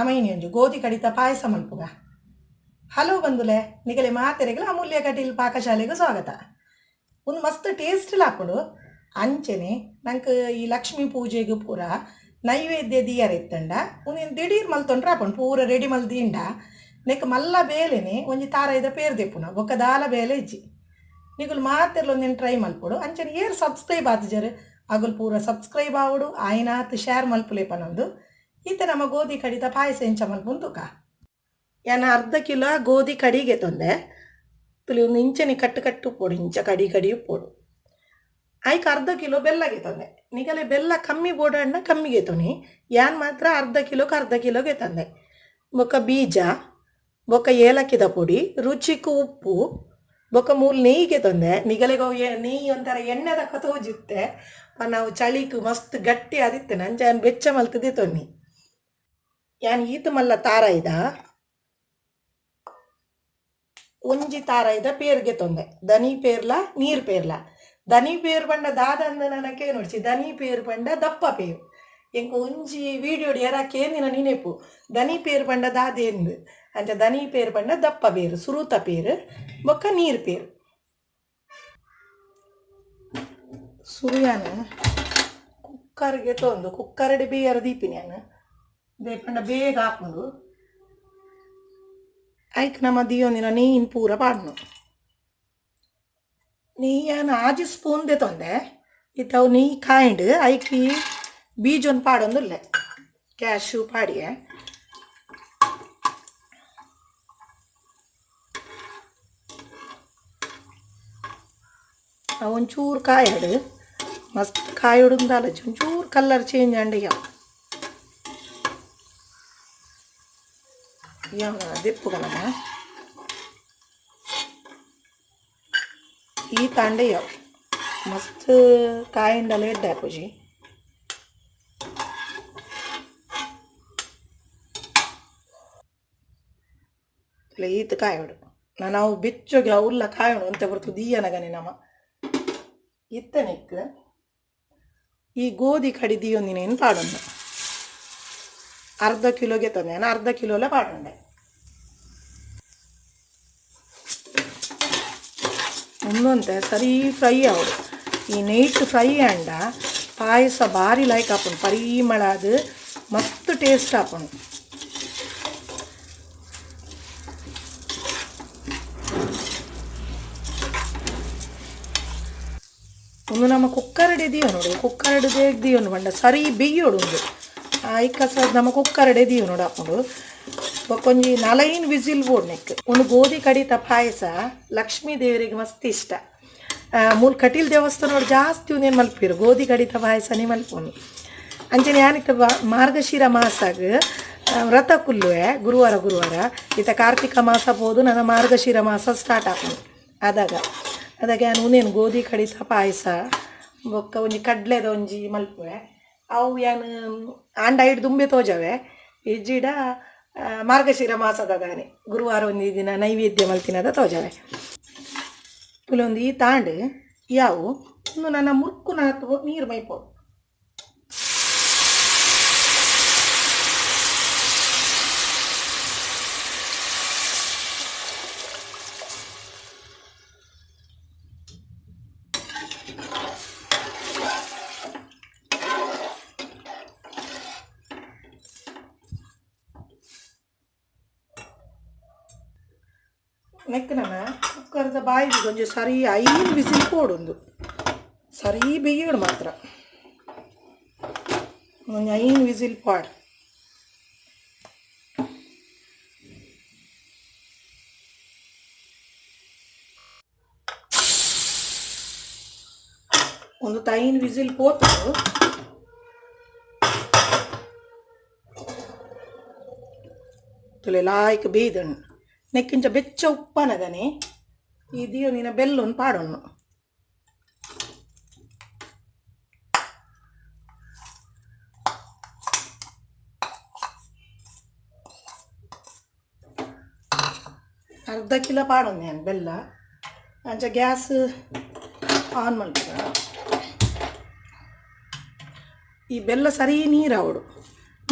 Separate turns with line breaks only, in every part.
ನಮೈನಿ ಒಂಜಿ ಗೋಧಿ ಕಡಿತ ಪಾಯಸ ಮಲ್ಪುಗ. ಹಲೋ ಬಂದುಲೆ ನಿಗಲೆ ಮಾತೆರೆಗಳ ಅಮೂಲ್ಯ ಕಟೀಲ್ ಪಾಕಶಾಲೆಗೂ ಸ್ವಾಗತ. ಒಂದು ಮಸ್ತ್ ಟೇಸ್ಟ್ ಲಾಪುಡು ಅಂಚೆನೆ ನಂಗೆ ಈ ಲಕ್ಷ್ಮೀ ಪೂಜೆಗೂ ಪೂರ ನೈವೇದ್ಯ ದಿಯರ್ ಎತ್ತಂಡ ಒಂದೇನು ದಿಢೀರ್ ಮಲ್ತೊಂಡ್ರೆ ಹಾಪುಂಡು ಪೂರ ರೆಡಿ ಮಲ್ದಿಂಡ ನೆಕ್ ಮಲ್ಲ ಬೇಲೆನೆ ಒಂಜಿ ತಾರೈದ ಪೇರು ದೆಪ್ಪುನ ಬೊಕ್ಕ ದಾಲ ಬೇಲೆ ಇಜ್ಜಿ ನಿಗುಲು ಮಾತೆರ್ಲ ಒಂದೇನು ಟ್ರೈ ಮಲ್ಪುಡು ಅಂಚನೆ ಏರು ಸಬ್ಸ್ಕ್ರೈಬ್ ಆತುಜರು ಅಗುಲು ಪೂರ ಸಬ್ಸ್ಕ್ರೈಬ್ ಆವಡು ಆಯ್ನಾತ್ ಶೇರ್ ಮಲ್ಪುಲೇಪನೊಂದು ಈತ ನಮ್ಮ ಗೋಧಿ ಕಡಿತ ಪಾಯಸ ಎಂಚ ಮಲ್ಪುಂತುಕ ಯಾನ ಅರ್ಧ ಕಿಲೋ ಗೋಧಿ ಕಡಿಗೆ ತೊಂದೆ ತುಲಿ ಒಂದು ಇಂಚನಿ ಕಟ್ಟು ಉಪ್ಪೋಡು ಇಂಚ ಕಡಿ ಉಪ್ಪೋಡು ಆಯ್ಕೆ ಅರ್ಧ ಕಿಲೋ ಬೆಲ್ಲಗೆ ತಂದೆ ನಿಗಲೆ ಬೆಲ್ಲ ಕಮ್ಮಿ ಬೋಡಣ್ಣ ಕಮ್ಮಿಗೆ ತೊನಿ ಯಾನ್ ಮಾತ್ರ ಅರ್ಧ ಕಿಲೋಗೆ ತಂದೆ ಬೊಕ್ಕ ಬೀಜ ಬೊಕ್ಕ ಏಲಕ್ಕಿದ ಪುಡಿ ರುಚಿಗೂ ಉಪ್ಪು ಬೊಕ್ಕ ಮೂಲ ನೆಯ್ಯಿಗೆ ತಂದೆ ನಿಗಲೆಗೋ ನೆಯ್ಯಿ ಒಂಥರ ಎಣ್ಣೆ ದಕ್ಕ ತೋಜುತ್ತೆ ನಾವು ಚಳಿಕು ಮಸ್ತ್ ಗಟ್ಟಿ ಆದಿತ್ತೆ ನಂಚ ಬೆಚ್ಚ ಮಲ್ತದೆ ತೊನ್ನಿ ಯಾನ್ ಈತ ಮಲ್ಲ ತಾರಾಯ್ದ ಒಂಜಿ ತಾರಾಯ್ದ ಪೇರ್ಗೆ ತೊಂದೆ ದನಿ ಪೇರ್ಲ ನೀರ್ ಪೇರ್ಲ ದನಿ ಪೇರು ಪಂಡ ದಾದ ಅಂದ ನನಗೆ ನೋಡ್ಸಿ ದನಿ ಪೇರು ಪಂಡ ದಪ್ಪ ಪೇರು ಎಂಕ ಒಂಜಿ ವಿಡಿಯೋಡು ಯಾರಾಕೇಂದಿನ ನೆನೆಪು ದನಿ ಪೇರು ಪಂಡ ದಾದೇಂದು ಅಂಚ ದನಿ ಪೇರು ಪಂಡ ದಪ್ಪ ಪೇರು ಸುರುತ ಪೇರು ಬೊಕ್ಕ ನೀರ್ ಪೇರು ಸುರಿಯಾನ ಕುಕ್ಕರ್ಗೆ ತೊಂದು ಕುಕ್ಕರ್ಡೆ ಬೇಯರ ದೀಪಿನಿ ನಾನು ಬೇಪಂಡ ಬೇಗ ಹಾಕೊಂಡು ಐಕ್ ನಮ್ಮ ದಿಯೊಂದಿನ ನೆಯ್ಯಿನ ಪೂರ ಪಾಡ್ನು ನೆಯ್ಯನ 6 ಸ್ಪೂನ್ ದೆ ತೊಂದೆ ಇತ್ತವು ನೆಯ್ಯಿ ಕಾಯಿಂಡು ಐಕಿ ಬೀಜೊಂದು ಪಾಡೊಂದುಲ್ಲೆ ಕ್ಯಾಶು ಪಾಡಿಯೆ ಒಂಚೂರು ಕಾಯಡು ಮಸ್ತ್ ಕಾಯೋಡುಂದಲ್ಲ ಒಂಚೂರು ಕಲರ್ ಚೇಂಜ್ ಅಂಡಿಗೆ ದೆಪ್ಪುಗಲಮ್ಮ ಈ ತಾಂಡೆ ಯಾವ ಮಸ್ತ್ ಕಾಯಿಂಡಲ್ಲ ಎಡ್ಡೆ ಹಾಪುಜಿ ಈತ ಕಾಯೋಡು ನಾವು ಬೆಚ್ಚೋಗಿ ಅವಲ್ಲ ಕಾಯೋಣ ಅಂತ ಬರ್ತು ದೀಯನಗನೆ ನಮ್ಮ ಇತ್ತನಿಕ್ ಈ ಗೋಧಿ ಕಡಿದಿಯೊಂದಿನೇನು ಪಾಡೊಂದು ಅರ್ಧ ಕಿಲೋಗೆ ತಂದೆ ನಾನು ಅರ್ಧ ಕಿಲೋಲೆ ಪಾಡೊಂಡೆ ಒಂದೊಂತೆ ಸರಿ ಫ್ರೈ ಆವಡು ಈ ನೈಟ್ ಫ್ರೈ ಅಂಡ ಪಾಯಸ ಭಾರಿ ಲೈಕ್ ಹಾಪುಂಡು ಪರಿಮಳ ಅದು ಮಸ್ತ್ ಟೇಸ್ಟ್ ಹಾಪುಂಡು ಒಂದು ನಮ್ಮ ಕುಕ್ಕರ್ಡೆ ದಿಯೋ ನೋಡು ಕುಕ್ಕರ್ಡೆ ದಿಯೋ ಬಂಡ ಸರಿ ಬೇಯೋಡು ಒಂದು ಐಕಸ ನಮ್ಮ ಕುಕ್ಕರ್ಡೆ ದಿಯೋ ನೋಡು ಹಾಕೊಂಡು ಕೊಂಜಿ 4 ವಿಸಿಲ್ ಬೋಡ್ನೆಕ್ ಒಂದು ಗೋಧಿ ಕಡಿತ ಪಾಯಸ ಲಕ್ಷ್ಮೀ ದೇವರಿಗೆ ಮಸ್ತ್ ಇಷ್ಟ ಮೂಲ ಕಟೀಲ್ ದೇವಸ್ಥಾನ ಜಾಸ್ತಿ ಒಂದೇನು ಮಲ್ಪಿರು ಗೋಧಿ ಕಡಿತ ಪಾಯಸನೇ ಮಲ್ಪೋನು ಅಂಚನೆ ಯಾನಿತ್ತ ಮಾರ್ಗಶಿರ ಮಾಸಾಗ ವ್ರತ ಕುಲ್ಲುವೆ ಗುರುವಾರ ಈತ ಕಾರ್ತಿಕ ಮಾಸ ಹೋದು ನನ್ನ ಮಾರ್ಗಶಿರ ಮಾಸ ಸ್ಟಾರ್ಟ್ ಆಪನು ಅದಾಗ ನಾನು ಒಂದೇನು ಗೋಧಿ ಕಡಿತ ಪಾಯಸ ಬೊಕ್ಕ ಒಂಜಿ ಕಡ್ಲೆದ ಒಂಜಿ ಮಲ್ಪುವೆ ಅವು ಏನು ಆಂಡ ಹಿಡ್ದು ದುಂಬೆ ತೋಜವೆ ಇಜ್ಜಿಡ ಮಾರ್ಗಶಿರ ಮಾಸದಾನೆ ಗುರುವಾರ ಒಂದು ದಿನ ನೈವೇದ್ಯ ಮಲ್ತಿನದ ತೋಜವೆ ತುಲೊಂದು ಈ ತಾಂಡು ಯಾವು ಒಂದು ನನ್ನ ಮುರ್ಕು ನಾತು ನೀರು ಮೈಪೋಡು ನೆಕ್ ನನ್ನ ಕುಕ್ಕರ್ದ ಬಾಯಿಗೆ ಕೊಂಚ ಸರಿ 5 ವಿಸಿಲ್ ಪೋಡೊಂದು ಸರಿ ಬೇಯೋಡು ಮಾತ್ರ ಒಂದು 5 ವಿಸಿಲ್ ಪಾಡು ಒಂದು 5 ವಿಸಿಲ್ ಪೋತು ತುಲೆ ಲಾಯ್ಕ್ ಬೇಯ್ದಣ್ಣು ನೆಕ್ಕಿಂಚ ಬೆಚ್ಚ ಉಪ್ಪನದನೆ ಇದಿಯೋ ನೀನ ಬೆಲ್ಲೊಂದು ಪಾಡೊಣ್ಣು ಅರ್ಧ ಕಿಲೋ ಪಾಡೊಂದು ನಾನು ಬೆಲ್ಲ ಅಂಚ ಗ್ಯಾಸ್ ಆನ್ ಮಾಡ್ತಾರೆ ಈ ಬೆಲ್ಲ ಸರಿ ನೀರು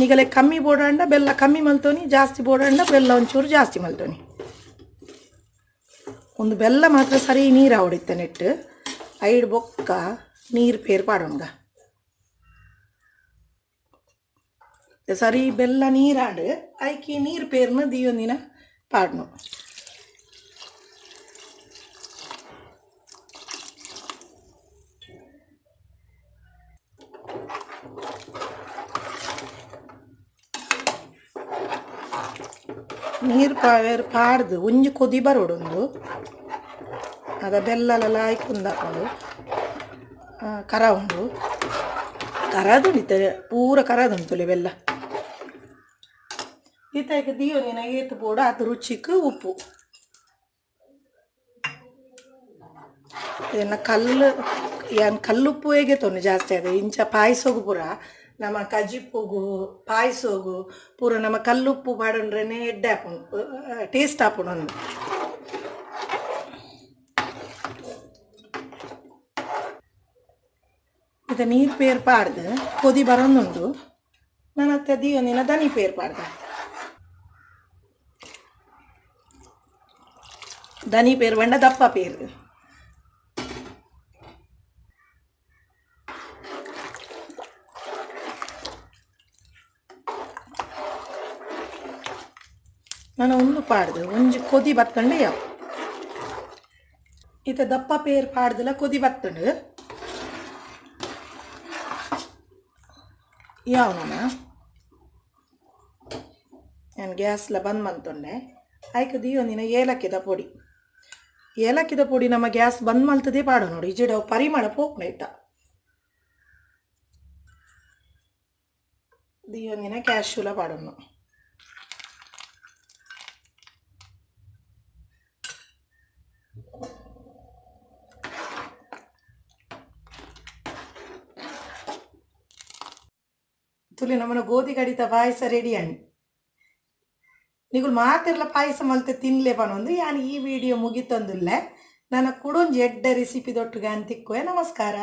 ನಿಗಲೆ ಕಮ್ಮಿ ಬೋಡಂಡ ಬೆಲ್ಲ ಕಮ್ಮಿ ಮಲ್ತೋನಿ, ಜಾಸ್ತಿ ಬೋಡಂಡ ಬೆಲ್ಲ ಒಂಚೂರು ಜಾಸ್ತಿ ಮಲ್ತೋನಿ. ಒಂದು ಬೆಲ್ಲ ಮಾತ್ರ ಸರಿ ನೀರು ಹೊಡಿತೆ ನೆಟ್ಟು ಐಡ್ ಬೊಕ್ಕ ನೀರು ಪೇರು ಪಾಡೋಂಗ ಸರಿ ಬೆಲ್ಲ ನೀರಾಡು ಐಕಿ ನೀರು ಪೇರ್ನ ದಿಯೊಂದಿನ ಪಾಡ್ನು. ನೀರು ಪಾಡ್ದು ಒಂಜಿ ಕೊದಿ ಬರೋಡೊಂದು ಅದ ಬೆಲ್ಲಲೆಲ್ಲ ಆಯ್ಕೊಂಡ್ ಹಾಕೊಂಡು ಕರ ಉಂಡು ಕರದುಂಡಿತ ಪೂರ ಕರದುಂಟುಲೆ ಬೆಲ್ಲ ಈತಾಯ್ಕ ದಿಯೋನಿನ ಏತು ಪೋಡ ಅದು ರುಚಿಕ್ ಉಪ್ಪು ಏನ ಕಲ್ಲುಪ್ಪು ಹೇಗೆ ತೊಂದು ಜಾಸ್ತಿ ಅದ ಇಂಚ ಪಾಯಸೋಗು ಪೂರ ನಮ್ಮ ಕಜಿಪ್ಪುಗು ಪಾಯಸೋಗು ಪೂರ ನಮ್ಮ ಕಲ್ಲುಪ್ಪು ಪಾಡಂಡ್ರೇನೆ ಎಡ್ಡೆ ಹಾಕೊಂಡು ಟೇಸ್ಟ್ ಹಾಕೊಂಡು ಒಂದು ಇದು ನೀರು ಪೇರು ಪಾಡ್ದು ಕೊದಿ ಬರೋಂದುಂಡು ನಾನು ಅತ್ತೆ ದಿಯೋನಿನ ದನಿ ಪೇರು ಪಾಡ್ದೆ. ದನಿ ಪೇರು ಬಂಡ ದಪ್ಪ ಪೇರು ನಾನು ಒಂದು ಪಾಡ್ದು ಒಂಜಿ ಕೊದಿ ಬತ್ತಂಡು ಯಾವ ಇತ ದಪ್ಪ ಪೇರು ಪಾಡ್ದಲ್ಲ ಕೊದಿ ಬತ್ತಂಡು ಯಾವ ನಾನು ಗ್ಯಾಸ್ಲ ಬಂದ್ ಮಲ್ತೊಂಡೆ ಆಯ್ಕೆ ದಿಯೊಂದಿನ ಏಲಕ್ಕಿದ ಪೊಡಿ ನಮ್ಮ ಗ್ಯಾಸ್ ಬಂದ್ ಮಲ್ತದೇ ಪಾಡು ನೋಡಿ ಇಜಿಡ ಪರಿಮಳ ಪೋಕ್ನ ಇಟ್ಟ ದಿಯೊಂದಿನ ಕ್ಯಾಶುಲ ಪಾಡೋನು ತುಲಿ ನಮ್ಮನ ಗೋಧಿ ಕಡಿತ ಪಾಯಸ ರೆಡಿ ಅಂಡ್ ನಿಗುಲು ಮಾತೆರ್ಲ ಪಾಯಸ ಮಲ್ತೆ ತಿನ್ಲೆ ಪನೊಂದು ಯಾನ್ ಈ ವಿಡಿಯೋ ಮುಗಿತೊಂದುಲ್ಲೆ ನನ್ನ ಕುಡೊಂಜಿ ಎಡ್ಡೆ ರೆಸಿಪಿ ದೊಟ್ಟುಗೆ ಅಂತಿಕ್ಕೋಯ ನಮಸ್ಕಾರ.